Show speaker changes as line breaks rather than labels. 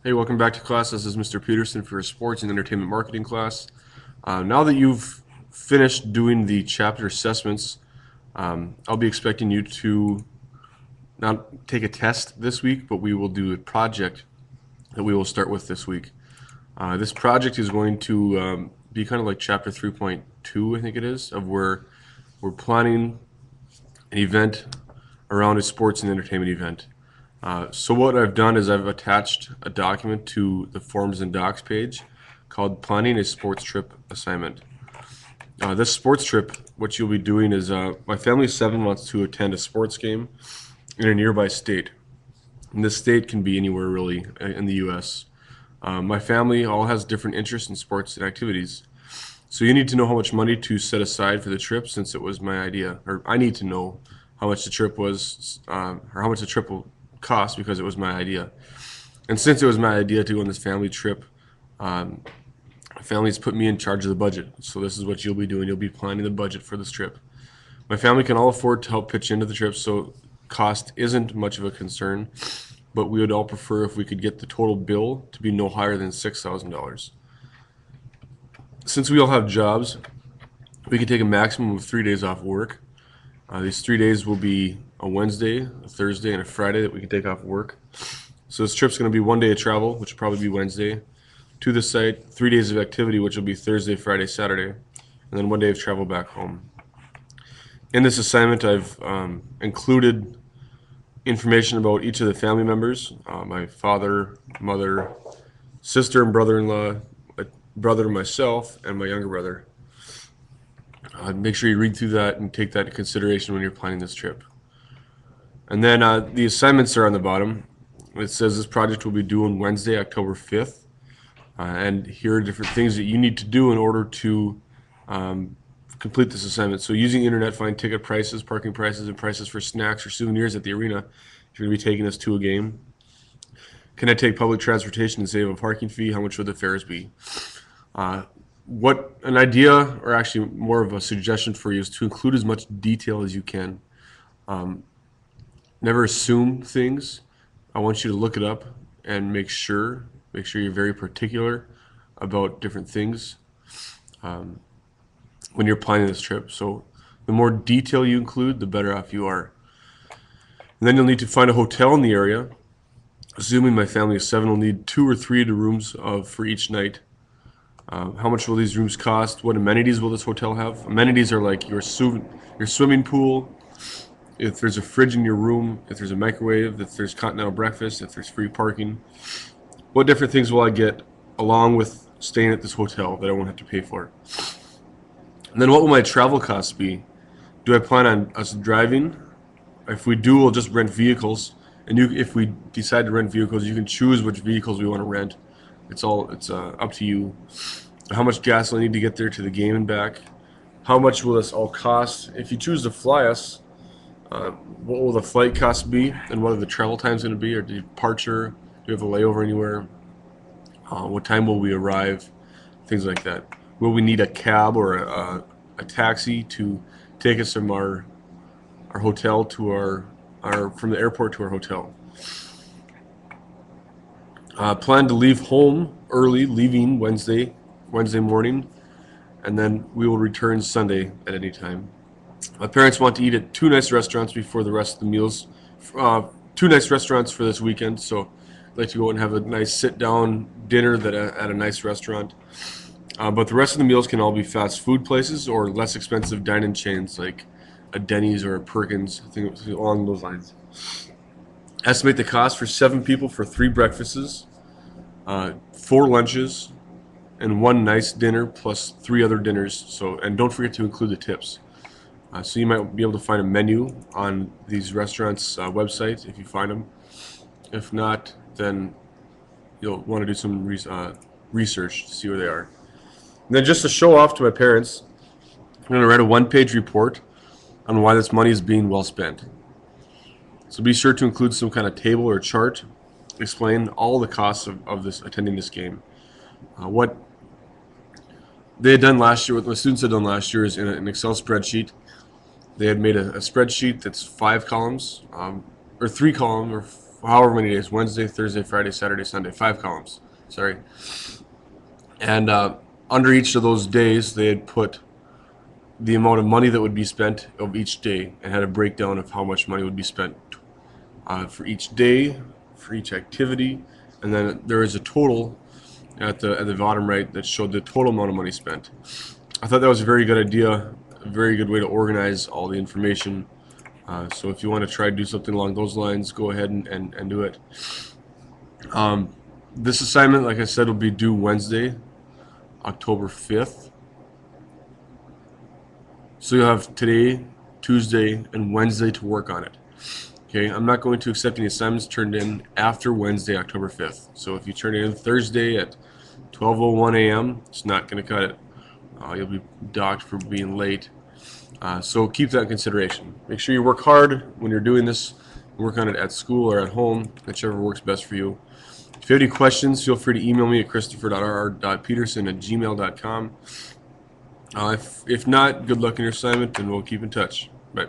Hey, welcome back to class. This is Mr. Pederson for your sports and entertainment marketing class. Now that you've finished doing the chapter assessments, I'll be expecting you to not take a test this week, but we will do a project that we will start with this week. This project is going to be kind of like chapter 3.2, I think it is, of where we're planning an event around a sports and entertainment event. So what I've done is I've attached a document to the Forms and Docs page called Planning a Sports Trip Assignment. This sports trip, what you'll be doing is my family of 7 wants to attend a sports game in a nearby state. And this state can be anywhere really in the U.S. My family all has different interests in sports and activities. So you need to know how much money to set aside for the trip, since it was my idea, or I need to know how much the trip was, or how much the trip will cost, because it was my idea. And since it was my idea to go on this family trip, my family's put me in charge of the budget. So this is what you'll be doing. You'll be planning the budget for this trip. My family can all afford to help pitch into the trip, so cost isn't much of a concern, but we would all prefer if we could get the total bill to be no higher than $6,000. Since we all have jobs, we can take a maximum of 3 days off work. These 3 days will be a Wednesday, a Thursday, and a Friday that we can take off work. So this trip's going to be 1 day of travel, which will probably be Wednesday, to the site, 3 days of activity, which will be Thursday, Friday, Saturday, and then 1 day of travel back home. In this assignment, I've included information about each of the family members, my father, mother, sister and brother-in-law, my brother, myself, and my younger brother. Make sure you read through that and take that into consideration when you're planning this trip. And then the assignments are on the bottom. It says this project will be due on Wednesday, October 5th. And here are different things that you need to do in order to complete this assignment. So using the internet, find ticket prices, parking prices, and prices for snacks or souvenirs at the arena if you're going to be taking us to a game. Can I take public transportation and save a parking fee? How much would the fares be? What an idea, or actually more of a suggestion for you, is to include as much detail as you can. Never assume things. I want you to look it up and make sure you're very particular about different things when you're planning this trip. So the more detail you include, the better off you are. And then you'll need to find a hotel in the area. Assuming my family of 7 will need 2 or 3 rooms for each night. How much will these rooms cost? What amenities will this hotel have? Amenities are like your swimming pool, if there's a fridge in your room, if there's a microwave, if there's continental breakfast, if there's free parking. What different things will I get along with staying at this hotel that I won't have to pay for? And then what will my travel costs be? Do I plan on us driving? If we do, we'll just rent vehicles. And if we decide to rent vehicles, you can choose which vehicles we want to rent. It's up to you. How much gas will I need to get there to the game and back? How much will this all cost? If you choose to fly us, what will the flight costs be, and what are the travel times going to be, or the departure? Do we have a layover anywhere? What time will we arrive? Things like that. Will we need a cab or a taxi to take us from our hotel to from the airport to our hotel? Plan to leave home early, leaving Wednesday morning, and then we will return Sunday at any time. My parents want to eat at 2 nice restaurants before the rest of the meals. 2 nice restaurants for this weekend, so I'd like to go and have a nice sit-down dinner at a nice restaurant. But the rest of the meals can all be fast food places or less expensive dine-in chains like a Denny's or a Perkins, things along those lines. Estimate the cost for 7 people for 3 breakfasts, 4 lunches, and 1 nice dinner plus 3 other dinners. So, and don't forget to include the tips. So you might be able to find a menu on these restaurants' websites if you find them. If not, then you'll want to do some research to see where they are. And then just to show off to my parents, I'm going to write a 1-page report on why this money is being well spent. So be sure to include some kind of table or chart explain all the costs of attending this game. What they had done last year, what my students had done last year, is in an Excel spreadsheet. They had made a spreadsheet that's 5 columns, or 3 columns, or however many days, Wednesday, Thursday, Friday, Saturday, Sunday, 5 columns, sorry. And under each of those days, they had put the amount of money that would be spent of each day and had a breakdown of how much money would be spent for each day, for each activity, and then there is a total at the bottom right that showed the total amount of money spent. I thought that was a very good idea, a very good way to organize all the information. So if you want to try to do something along those lines, go ahead and do it. This assignment, like I said, will be due Wednesday, October 5th. So you'll have today, Tuesday, and Wednesday to work on it. Okay, I'm not going to accept any assignments turned in after Wednesday, October 5th. So if you turn it in Thursday at 12:01 a.m., it's not going to cut it. You'll be docked for being late. So keep that in consideration. Make sure you work hard when you're doing this. Work on it at school or at home, whichever works best for you. If you have any questions, feel free to email me at christopher.rr.peterson@gmail.com. If not, good luck in your assignment, and we'll keep in touch. Bye.